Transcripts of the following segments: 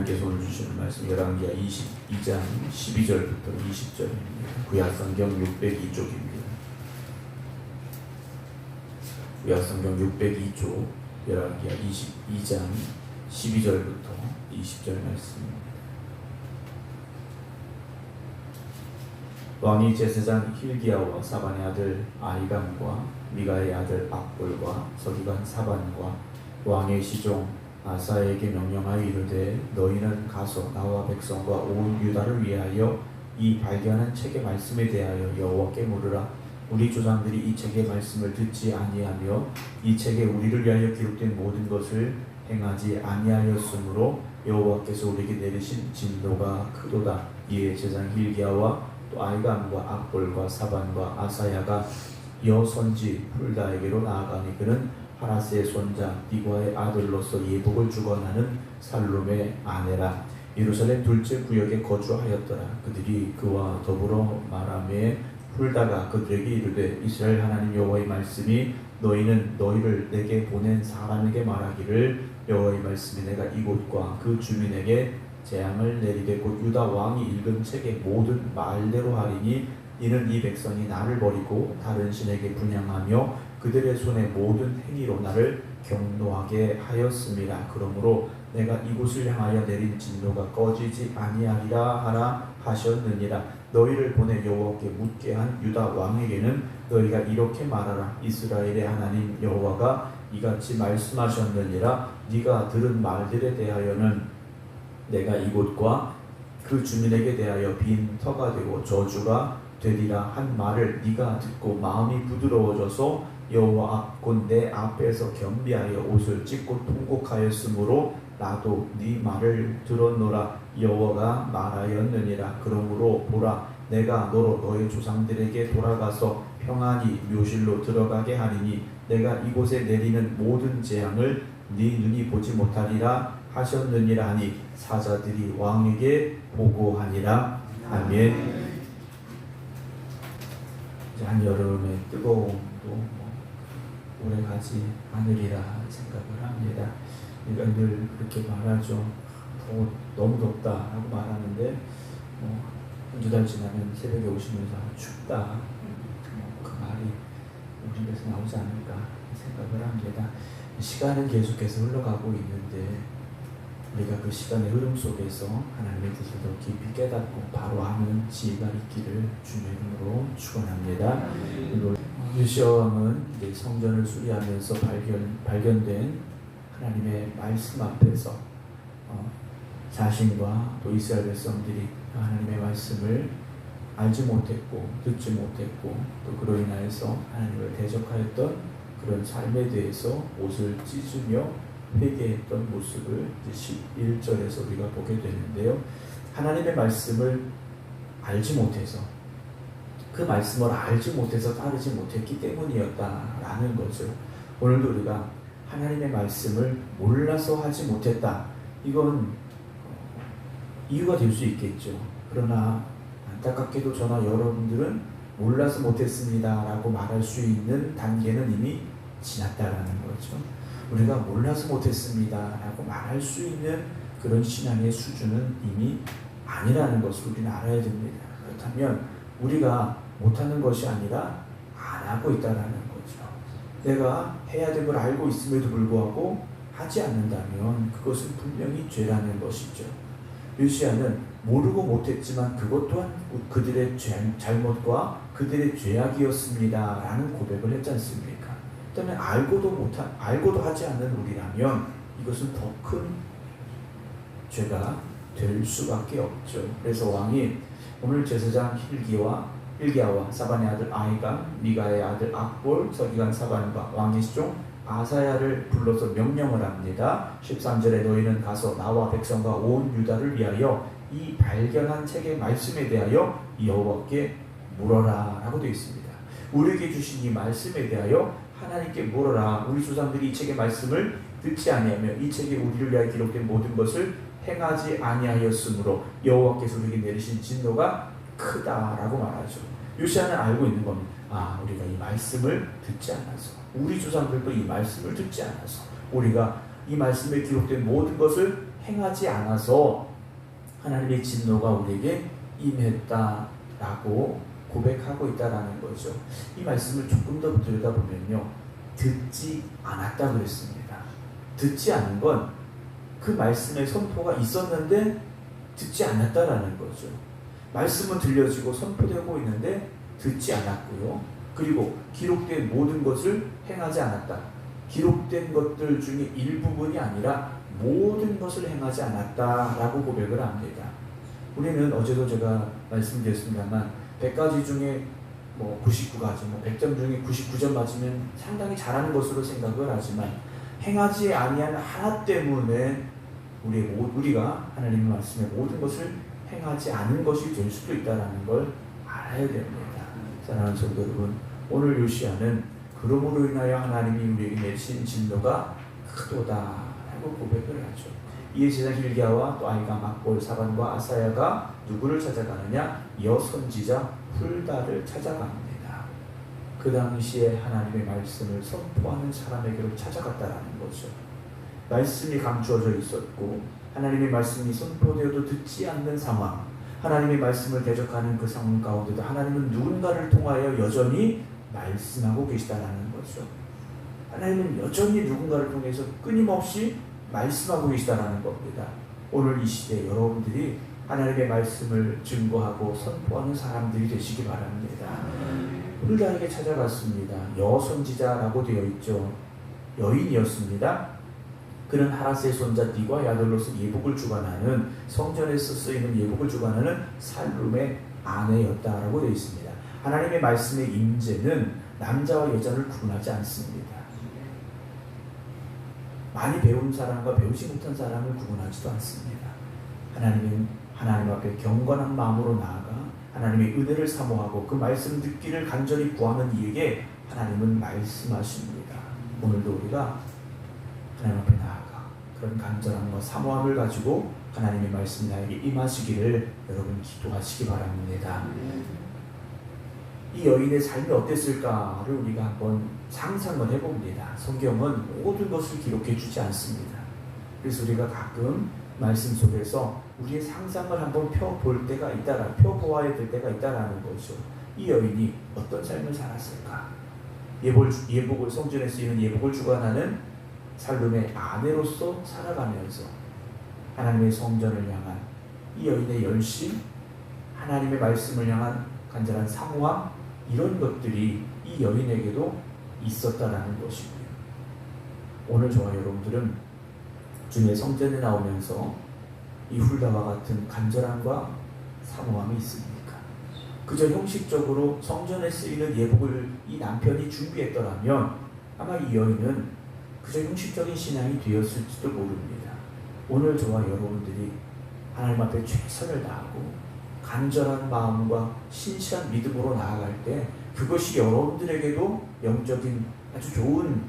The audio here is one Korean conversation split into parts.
하나님께서 오늘 주시는 말씀 열왕기하 22장 12절부터 20절입니다. 구약성경 602쪽입니다. 구약성경 602쪽 열왕기하 22장 12절부터 20절 말씀입니다. 왕이 제사장 힐기야와 사반의 아들 아히감과 미가의 아들 악볼과 서기관 사반과 왕의 시종 아사에게 명령하여 이르되 너희는 가서 나와 백성과 온 유다를 위하여 이 발견한 책의 말씀에 대하여 여호와께 물으라. 우리 조상들이 이 책의 말씀을 듣지 아니하며 이 책에 우리를 위하여 기록된 모든 것을 행하지 아니하였으므로 여호와께서 우리에게 내리신 진노가 크도다. 이에 제사장 힐기야와 또 아히감과 악볼과 사반과 아사야가 여선지 훌다에게로 나아가니 그는 하라스의 손자 디과의 아들로서 예복을 주관하는 살룸의 아내라. 예루살렘 둘째 구역에 거주하였더라. 그들이 그와 더불어 말하매 훌다가 그들에게 이르되 이스라엘 하나님 여호와의 말씀이 너희는 너희를 내게 보낸 사람에게 말하기를 여호와의 말씀이 내가 이곳과 그 주민에게 재앙을 내리되 곧 유다 왕이 읽은 책의 모든 말대로 하리니 이는 이 백성이 나를 버리고 다른 신에게 분향하며 그들의 손의 모든 행위로 나를 경노하게 하였습니다. 그러므로 내가 이곳을 향하여 내린 진노가 꺼지지 아니하리라 하라 하셨느니라. 너희를 보내 여호와께 묻게 한 유다 왕에게는 너희가 이렇게 말하라. 이스라엘의 하나님 여호와가 이같이 말씀하셨느니라. 네가 들은 말들에 대하여는 내가 이곳과 그 주민에게 대하여 빈 터가 되고 저주가 되리라 한 말을 네가 듣고 마음이 부드러워져서 여호와 앞 곧 내 앞에서 겸비하여 옷을 찢고 통곡하였으므로 나도 네 말을 들었노라. 여호와가 말하였느니라. 그러므로 보라 내가 너로 너의 조상들에게 돌아가서 평안히 묘실로 들어가게 하리니 내가 이곳에 내리는 모든 재앙을 네 눈이 보지 못하리라 하셨느니라 하니 사자들이 왕에게 보고하니라. 아멘. 한여름의 뜨거움도 오래가지 않으리라 생각을 합니다. 우리가 늘 그렇게 말하죠. 너무 덥다라고 말하는데 한두 달 지나면 새벽에 오시면서 춥다. 그 말이 우리 입에서 나오지 않을까 생각을 합니다. 시간은 계속해서 흘러가고 있는데 우리가 그 시간의 흐름 속에서 하나님의 뜻을 더 깊이 깨닫고 바로 아는 지혜가 있기를 주님의 이름으로 축원합니다. 요시야 왕은 성전을 수리하면서 발견된 하나님의 말씀 앞에서 자신과 또 이스라엘 백성들이 하나님의 말씀을 알지 못했고 듣지 못했고 또 그로 인하여서 하나님을 대적하였던 그런 삶에 대해서 옷을 찢으며 회개했던 모습을 11절에서 우리가 보게 되는데요. 하나님의 말씀을 알지 못해서 그 말씀을 알지 못해서 따르지 못했기 때문이었다라는 거죠. 오늘도 우리가 하나님의 말씀을 몰라서 하지 못했다. 이건 이유가 될 수 있겠죠. 그러나 안타깝게도 저나 여러분들은 몰라서 못했습니다 라고 말할 수 있는 단계는 이미 지났다라는 거죠. 우리가 몰라서 못했습니다 라고 말할 수 있는 그런 신앙의 수준은 이미 아니라는 것을 우리는 알아야 됩니다. 그렇다면 우리가 못하는 것이 아니라 안 하고 있다는 거죠. 내가 해야 될 걸 알고 있음에도 불구하고 하지 않는다면 그것은 분명히 죄라는 것이죠. 요시야는 모르고 못했지만 그것 또한 그들의 잘못과 그들의 죄악이었습니다 라는 고백을 했지 않습니까? 그렇다면 알고도 하지 않는 우리라면 이것은 더 큰 죄가 될 수밖에 없죠. 그래서 왕이 오늘 제사장 힐기야와 사반의 아들 아히감, 미가의 아들 악볼, 서기관 사반과 왕의 시종 아사야를 불러서 명령을 합니다. 13절에 너희는 가서 나와 백성과 온 유다를 위하여 이 발견한 책의 말씀에 대하여 여호와께 물어라 라고 되어 있습니다. 우리에게 주신 이 말씀에 대하여 하나님께 물어라. 우리 조상들이 이 책의 말씀을 듣지 아니하며 이 책에 우리를 위하여 기록된 모든 것을 행하지 아니하였으므로 여호와께서 우리에게 내리신 진노가 크다라고 말하죠. 요시야는 알고 있는 겁니다. 우리가 이 말씀을 듣지 않아서, 우리 조상들도 이 말씀을 듣지 않아서 우리가 이 말씀에 기록된 모든 것을 행하지 않아서 하나님의 진노가 우리에게 임했다라고 고백하고 있다라는 거죠. 이 말씀을 조금 더 들여다보면요, 듣지 않았다 그랬습니다. 듣지 않은 건 그 말씀의 선포가 있었는데 듣지 않았다라는 거죠. 말씀은 들려지고 선포되고 있는데 듣지 않았고요. 그리고 기록된 모든 것을 행하지 않았다. 기록된 것들 중에 일부분이 아니라 모든 것을 행하지 않았다라고 고백을 합니다. 우리는 어제도 제가 말씀드렸습니다만 100가지 중에 99가지, 100점 중에 99점 맞으면 상당히 잘하는 것으로 생각을 하지만 행하지 아니한 하나 때문에 우리가 하나님의 말씀의 모든 것을 행하지 않은 것이 될 수도 있다는 걸 알아야 됩니다. 사랑하는 성도 여러분, 오늘 요시야는 그러므로 인하여 하나님이 우리에게 내리신 진노가 크도다라고 고백을 하죠. 이에 제자 hil기야와 또 아이가 막볼 사반과 아사야가 누구를 찾아가느냐? 여선지자 훌다를 찾아갑니다. 그 당시에 하나님의 말씀을 선포하는 사람에게로 찾아갔다라는 거죠. 말씀이 감추어져 있었고 하나님의 말씀이 선포되어도 듣지 않는 상황, 하나님의 말씀을 대적하는 그 상황 가운데도 하나님은 누군가를 통하여 여전히 말씀하고 계시다라는 거죠. 하나님은 여전히 누군가를 통해서 끊임없이 말씀하고 계시다라는 겁니다. 오늘 이 시대에 여러분들이 하나님의 말씀을 증거하고 선포하는 사람들이 되시기 바랍니다. 훌다에게 찾아갔습니다. 여선지자라고 되어 있죠. 여인이었습니다. 그는 하라스의 손자 디과 야들로스 예복을 주관하는, 성전에서 쓰이는 예복을 주관하는 살룸의 아내였다라고 되어 있습니다. 하나님의 말씀의 임재는 남자와 여자를 구분하지 않습니다. 많이 배운 사람과 배우지 못한 사람을 구분하지도 않습니다. 하나님 앞에 경건한 마음으로 나아가 하나님의 은혜를 사모하고 그 말씀 듣기를 간절히 구하는 이에게 하나님은 말씀하십니다. 오늘도 우리가 하나님 앞에 나아가 그런 간절함과 사모함을 가지고 하나님의 말씀이 나에게 임하시기를 여러분 기도하시기 바랍니다. 이 여인의 삶이 어땠을까를 우리가 한번 상상을 해봅니다. 성경은 모든 것을 기록해 주지 않습니다. 그래서 우리가 가끔 말씀 속에서 우리의 상상을 한번 펴볼 때가 있다라, 펴보아야 될 때가 있다라는 거죠. 이 여인이 어떤 삶을 살았을까? 예복을, 성전에 쓰이는 예복을 주관하는 살룸의 아내로서 살아가면서 하나님의 성전을 향한 이 여인의 열심, 하나님의 말씀을 향한 간절한 사모함, 이런 것들이 이 여인에게도 있었다라는 것이고요. 오늘 저와 여러분들은 주님의 성전에 나오면서 이 훌다와 같은 간절함과 사모함이 있습니까? 그저 형식적으로 성전에 쓰이는 예복을 이 남편이 준비했더라면 아마 이 여인은 그저 형식적인 신앙이 되었을지도 모릅니다. 오늘 저와 여러분들이 하나님 앞에 최선을 다하고 간절한 마음과 신실한 믿음으로 나아갈 때 그것이 여러분들에게도 영적인 아주 좋은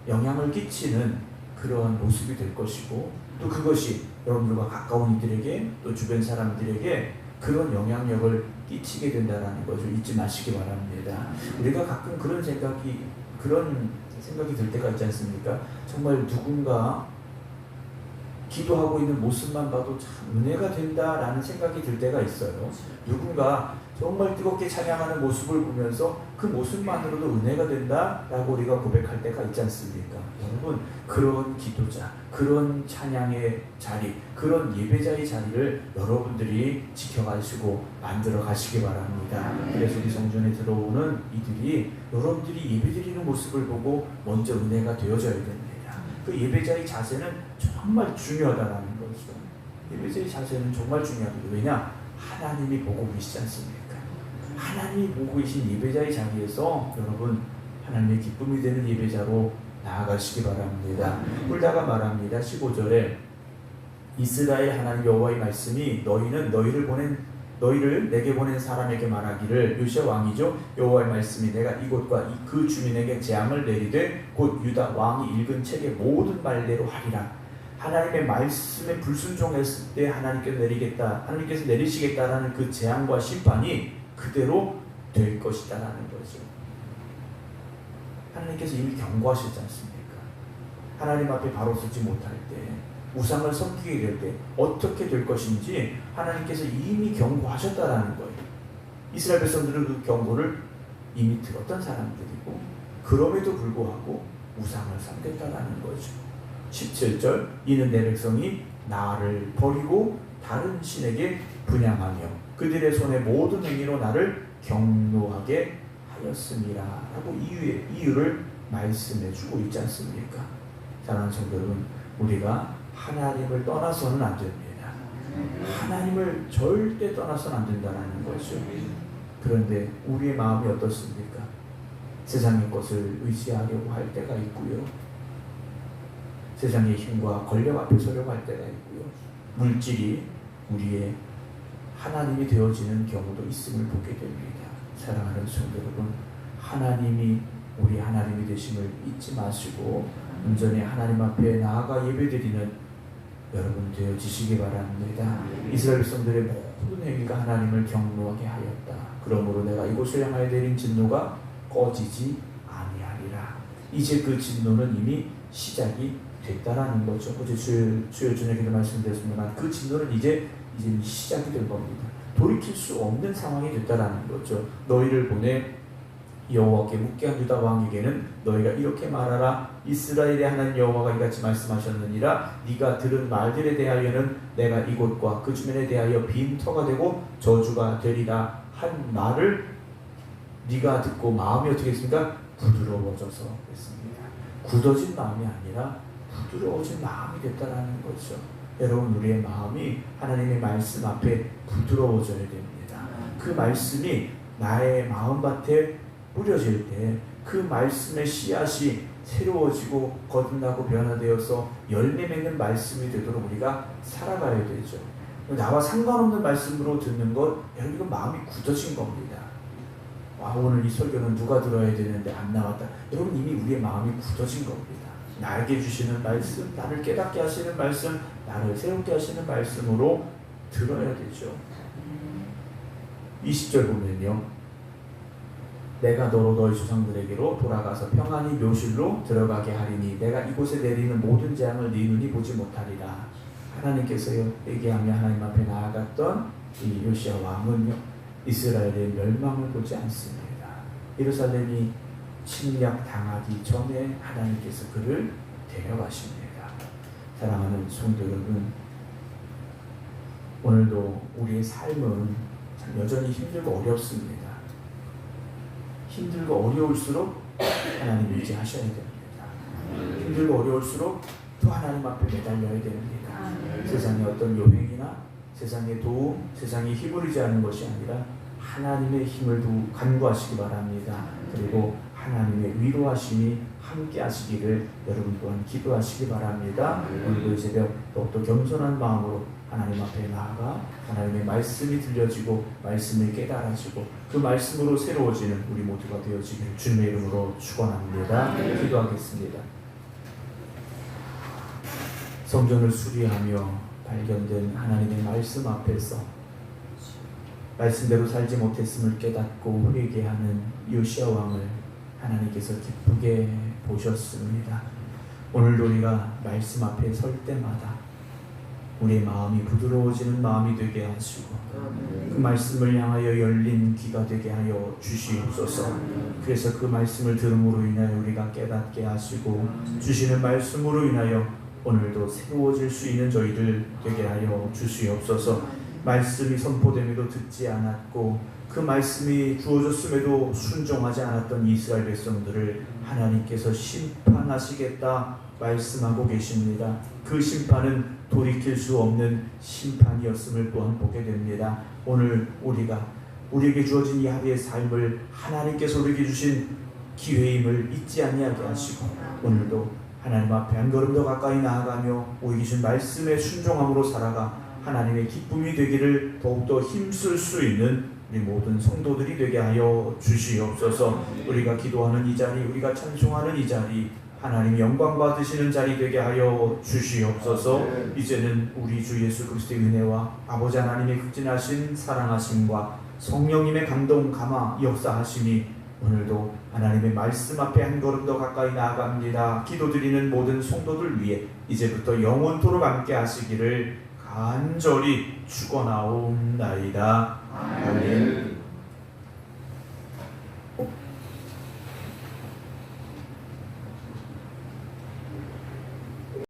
영향을 끼치는 그러한 모습이 될 것이고, 또 그것이 여러분들과 가까운 이들에게 또 주변 사람들에게 그런 영향력을 끼치게 된다는 것을 잊지 마시기 바랍니다. 우리가 가끔 그런 생각이 들 때가 있지 않습니까? 정말 누군가 기도하고 있는 모습만 봐도 참 은혜가 된다라는 생각이 들 때가 있어요. 누군가 정말 뜨겁게 찬양하는 모습을 보면서 그 모습만으로도 은혜가 된다라고 우리가 고백할 때가 있지 않습니까? 여러분, 그런 기도자, 그런 찬양의 자리, 그런 예배자의 자리를 여러분들이 지켜가시고 만들어 가시기 바랍니다. 그래서 우리 성전에 들어오는 이들이 여러분들이 예배드리는 모습을 보고 먼저 은혜가 되어져야 됩니다. 그 예배자의 자세는 정말 중요하다는 거죠. 예배자의 자세는 정말 중요합니다. 왜냐? 하나님이 보고 계시지 않습니까? 하나님이 보고 계신 예배자의 자리에서 여러분 하나님의 기쁨이 되는 예배자로 나아가시기 바랍니다. 훌다가 말합니다. 15절에 이스라엘 하나님 여호와의 말씀이 너희를 내게 보낸 사람에게 말하기를, 요시야 왕이죠. 여호와의 말씀이 내가 이곳과 그 주민에게 재앙을 내리되 곧 유다 왕이 읽은 책의 모든 말대로 하리라. 하나님의 말씀에 불순종했을 때 하나님께서 내리시겠다라는 그 재앙과 심판이 그대로 될 것이다라는 거죠. 하나님께서 이미 경고하셨지 않습니까? 하나님 앞에 바로 서지 못할 때 우상을 섬기게 될 때 어떻게 될 것인지 하나님께서 이미 경고하셨다라는 거예요. 이스라엘 백성들은 그 경고를 이미 들었던 사람들이고 그럼에도 불구하고 우상을 섬겼다라는 거죠. 17절 이는 내 백성이 나를 버리고 다른 신에게 분향하며 그들의 손의 모든 행위로 나를 경노하게 하였습니다 라고 이유를 말씀해 주고 있지 않습니까? 사랑하는 성도 여러분, 우리가 하나님을 떠나서는 안 됩니다. 하나님을 절대 떠나서는 안 된다는 것이죠. 그런데 우리의 마음이 어떻습니까? 세상의 것을 의지하려고 할 때가 있고요. 세상의 힘과 권력 앞에 서려고 할 때가 있고요. 물질이 우리의 하나님이 되어지는 경우도 있음을 보게 됩니다. 사랑하는 성도 여러분, 하나님이 우리 하나님이 되심을 잊지 마시고 온전히 하나님 앞에 나아가 예배드리는 여러분 되어지시기 바랍니다. 이스라엘 백성들의 모든 행위가 하나님을 경노하게 하였다. 그러므로 내가 이곳을 향하여 내린 진노가 꺼지지 아니하리라. 이제 그 진노는 이미 시작이 됐다라는 거죠. 어제 주여 저녁에도 말씀드렸습니다만 그 진노는 이제 시작이 된 겁니다. 돌이킬 수 없는 상황이 됐다라는 거죠. 너희를 보내 여호와께 묻게 한 유다 왕에게는 너희가 이렇게 말하라. 이스라엘의 하나님 여호와가 이같이 말씀하셨느니라. 네가 들은 말들에 대하여는 내가 이곳과 그 주변에 대하여 빈터가 되고 저주가 되리라 한 말을 네가 듣고 마음이 어떻게 했습니까? 부드러워져서 했습니다. 굳어진 마음이 아니라 부드러워진 마음이 됐다라는 거죠. 여러분, 우리의 마음이 하나님의 말씀 앞에 부드러워져야 됩니다. 그 말씀이 나의 마음밭에 뿌려질 때 그 말씀의 씨앗이 새로워지고 거듭나고 변화되어서 열매 맺는 말씀이 되도록 우리가 살아가야 되죠. 나와 상관없는 말씀으로 듣는 것, 여러분, 이건 마음이 굳어진 겁니다. 오늘 이 설교는 누가 들어야 되는데 안 나왔다. 여러분, 이미 우리의 마음이 굳어진 겁니다. 나에게 주시는 말씀, 나를 깨닫게 하시는 말씀, 나를 새롭게 하시는 말씀으로 들어야 되죠. 20절 보면요, 내가 너로 너희 조상들에게로 돌아가서 평안히 묘실로 들어가게 하리니 내가 이곳에 내리는 모든 재앙을 네 눈이 보지 못하리라. 하나님께서요 얘기하며 하나님 앞에 나아갔던 이 요시야 왕은요 이스라엘의 멸망을 보지 않습니다. 예루살렘이 침략당하기 전에 하나님께서 그를 데려가십니다. 사랑하는 성도 여러분, 오늘도 우리의 삶은 참 여전히 힘들고 어렵습니다. 힘들고 어려울수록 하나님 의지하셔야 됩니다. 힘들고 어려울수록 또 하나님 앞에 매달려야 됩니다. 세상의 어떤 요행이나 세상의 도움, 세상의 힘을 의지하는 것이 아니라 하나님의 힘을 간구하시기 바랍니다. 그리고 하나님의 위로하심이 함께 하시기를 여러분 또한 기도하시기 바랍니다. 오늘도 이 새벽 더욱더 겸손한 마음으로 하나님 앞에 나아가 하나님의 말씀이 들려지고 말씀을 깨달아지고 그 말씀으로 새로워지는 우리 모두가 되어지길 주님의 이름으로 축원합니다. 기도하겠습니다. 성전을 수리하며 발견된 하나님의 말씀 앞에서 말씀대로 살지 못했음을 깨닫고 회개하는 요시야 왕을 하나님께서 기쁘게 보셨습니다. 오늘도 우리가 말씀 앞에 설 때마다 우리의 마음이 부드러워지는 마음이 되게 하시고 그 말씀을 향하여 열린 귀가 되게 하여 주시옵소서. 그래서 그 말씀을 들음으로 인하여 우리가 깨닫게 하시고 주시는 말씀으로 인하여 오늘도 새로워질 수 있는 저희들 되게 하여 주시옵소서. 말씀이 선포됨에도 듣지 않았고 그 말씀이 주어졌음에도 순종하지 않았던 이스라엘 백성들을 하나님께서 심판하시겠다 말씀하고 계십니다. 그 심판은 돌이킬 수 없는 심판이었음을 또한 보게 됩니다. 오늘 우리에게 주어진 이 하루의 삶을 하나님께서 우리에게 주신 기회임을 잊지 아니하게 하시고 오늘도 하나님 앞에 한 걸음 더 가까이 나아가며 우리 주신 말씀에 순종함으로 살아가 하나님의 기쁨이 되기를 더욱더 힘쓸 수 있는 우리 모든 성도들이 되게 하여 주시옵소서. 우리가 기도하는 이 자리, 우리가 찬송하는 이 자리, 하나님이 영광 받으시는 자리 되게 하여 주시옵소서. 이제는 우리 주 예수 그리스도의 은혜와 아버지 하나님의 극진하신 사랑하심과 성령님의 감동 감화 역사하심이 오늘도 하나님의 말씀 앞에 한 걸음 더 가까이 나아갑니다. 기도드리는 모든 성도들 위해 이제부터 영원토록 함께 하시기를 간절히 축원하옵나이다. 아멘.